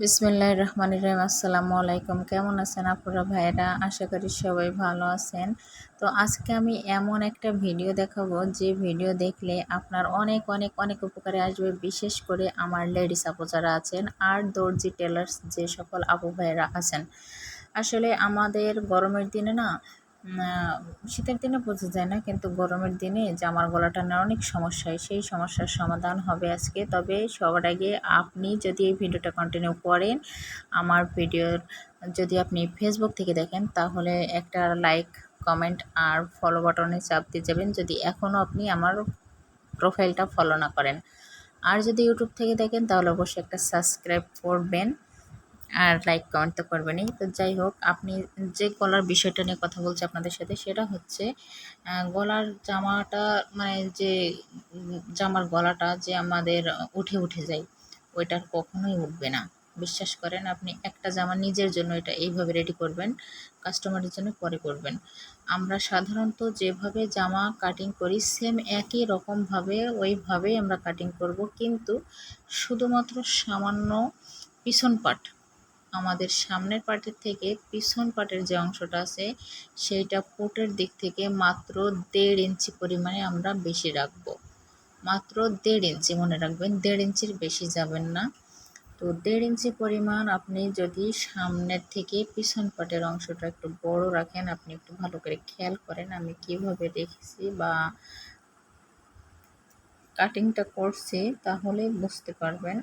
বিসমিল্লাহির রহমানির রহিম। আসসালামু আলাইকুম। কেমন আছেন আপুরা ভাইয়েরা? আশা করি সবাই ভালো আছেন। তো আজকে আমি এমন একটা ভিডিও দেখাবো যে ভিডিও দেখলে আপনার অনেক অনেক অনেক উপকারে আসবে, বিশেষ করে আমার লেডিস আপু যারা আছেন আর দর্জি টেলার্স যে সকল আপু ভাইয়েরা আছেন। আসলে আমাদের গরমের দিনে না শীতের দিনে বোঝা যায় না, কিন্তু গরমের দিনে জামার গলা টানার অনেক সমস্যা হয়। সেই সমস্যার সমাধান হবে আজকে। তবে সবার আগে আপনি যদি এই ভিডিওটা কন্টিনিউ করেন, আমার ভিডিওর যদি আপনি ফেসবুক থেকে দেখেন তাহলে একটা লাইক, কমেন্ট আর ফলো বাটনে চাপ দিয়ে যাবেন যদি এখনও আপনি আমার প্রোফাইলটা ফলো না করেন। আর যদি ইউটিউব থেকে দেখেন তাহলে অবশ্যই একটা সাবস্ক্রাইব করবেন আর লাইক কমেন্ট তো করবেনই। তো যাই হোক, আপনি যে গলার বিষয়টা নিয়ে কথা বলছি আপনাদের সাথে, সেটা হচ্ছে গলার জামাটা, মানে যে জামার গলাটা যে আমাদের উঠে উঠে যায়, ওইটার কখনোই উঠবে না। বিশ্বাস করেন, আপনি একটা জামা নিজের জন্য এটা এইভাবে রেডি করবেন, কাস্টমারের জন্য পরে করবেন। আমরা সাধারণত যেভাবে জামা কাটিং করি সেম একই রকমভাবে ওইভাবেই আমরা কাটিং করব, কিন্তু শুধুমাত্র সামান্য পিছন পাট, আমাদের সামনের পাটের থেকে পিছন পাটের যে অংশটা আছে সেইটা পুটের দিক থেকে মাত্র 1.5 ইঞ্চি পরিমাণে আমরা বেশি রাখবো। মাত্র 1.5 ইঞ্চি, মনে রাখবেন 1.5 ইঞ্চির বেশি যাবেন না। তো 1.5 ইঞ্চি পরিমাণ আপনি যদি সামনের থেকে পিছন পাটের অংশটা একটু বড় রাখেন, আপনি একটু ভালো করে খেয়াল করেন আমি কিভাবে রেখেছি বা কাটিংটা করছি, তাহলে বুঝতে পারবেন।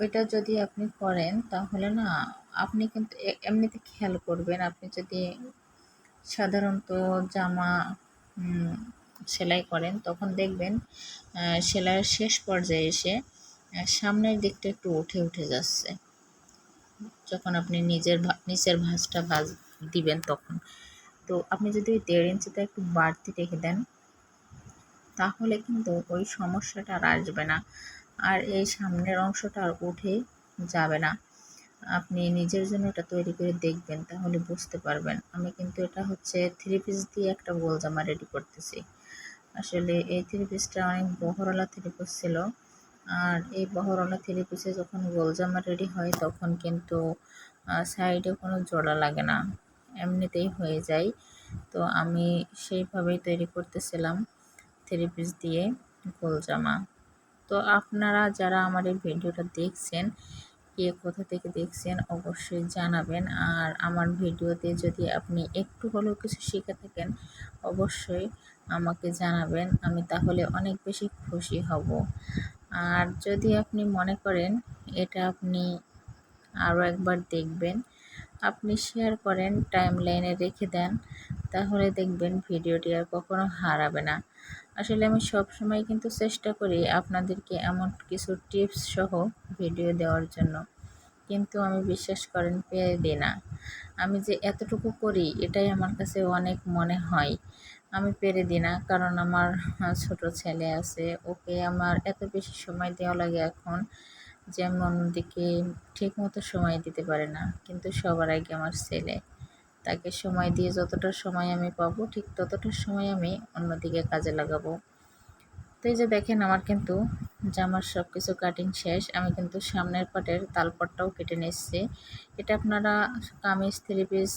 ওইটা যদি আপনি করেন তাহলে না, আপনি কিন্তু এমনিতে খেয়াল করবেন, আপনি যদি সাধারণত জামা সেলাই করেন তখন দেখবেন সেলাইয়ের শেষ পর্যায়ে এসে সামনের দিকটা একটু উঠে উঠে যাচ্ছে, যখন আপনি নিচের ভাঁজটা দিবেন তখন। তো আপনি যদি ওই 1.5 ইঞ্চিতে একটু বাড়তি রেখে দেন তাহলে কিন্তু ওই সমস্যাটা আর আসবে না, আর এই সামনের অংশটা আর উঠে যাবে না। আপনি নিজের জন্য এটা তৈরি করে দেখবেন, তাহলে বুঝতে পারবেন। আমি কিন্তু এটা হচ্ছে 3 পিস দিয়ে একটা গোল জামা রেডি করতেছি। আসলে এই 3 পিসটা অনেক বহরওয়ালা 3 পিস ছিল, আর এই বহরওয়ালা 3 পিসে যখন গোল জামা রেডি হয় তখন কিন্তু সাইডে কোনো জোড়া লাগে না, এমনিতেই হয়ে যায়। তো আমি সেইভাবেই তৈরি করতেছিলাম 3 পিস দিয়ে গোল জামা। তো আপনারা যারা আমার এই ভিডিওটা দেখছেন, কে কোথা থেকে দেখছেন অবশ্যই জানাবেন। আর আমার ভিডিওতে যদি আপনি একটু হলেও কিছু শিখে থাকেন অবশ্যই আমাকে জানাবেন, আমি তাহলে অনেক বেশি খুশি হব। আর যদি আপনি মনে করেন এটা আপনি আরও একবার দেখবেন, আপনি শেয়ার করেন, টাইম লাইনে রেখে দেন, তাহলে দেখবেন ভিডিওটি আর কখনো হারাবে না। আসলে আমি সবসময় কিন্তু চেষ্টা করি আপনাদেরকে এমন কিছু টিপস সহ ভিডিও দেওয়ার জন্য, কিন্তু আমি বিশ্বাস করেন পেরে দিই না। আমি যে এতটুকু করি এটাই আমার কাছে অনেক মনে হয়। আমি পেরে দিই না, কারণ আমার ছোট ছেলে আছে, ওকে আমার এত বেশি সময় দেওয়া লাগে এখন যে আমি অন্যদিকে ঠিক মতো সময় দিতে পারি না। কিন্তু সবার আগে আমার ছেলে, তাকে সময় দিয়ে যতটা সময় আমি পাবো ঠিক ততটা সময় আমি অন্যদিকে কাজে লাগাবো। তো এই যে দেখেন, আমার কিন্তু জামার সব কিছু কাটিং শেষ। আমি কিন্তু সামনের পাটের তালপাটটাও কেটে নিচ্ছি। এটা আপনারা কামিজ, 3 পিস,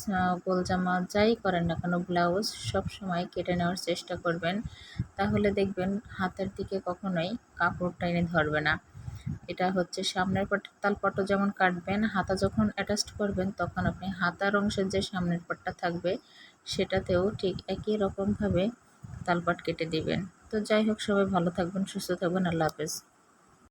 গোল জামা যাই করেন না কেন, ব্লাউজ সব সময় কেটে নেওয়ার চেষ্টা করবেন, তাহলে দেখবেন হাতের দিকে কখনোই কাপড় টেনে ধরবে না। এটা হচ্ছে সামনের পাটের তালপাটও যেমন কাটবেন, হাতা যখন অ্যাটাচড করবেন তখন আপনি হাতার অংশের যে সামনের পাটটা থাকবে সেটাতেও ঠিক একই রকমভাবে তালপাট কেটে দিবেন। তো যাই হোক, সবাই ভালো থাকবেন, সুস্থ থাকবেন। আল্লাহ হাফেজ।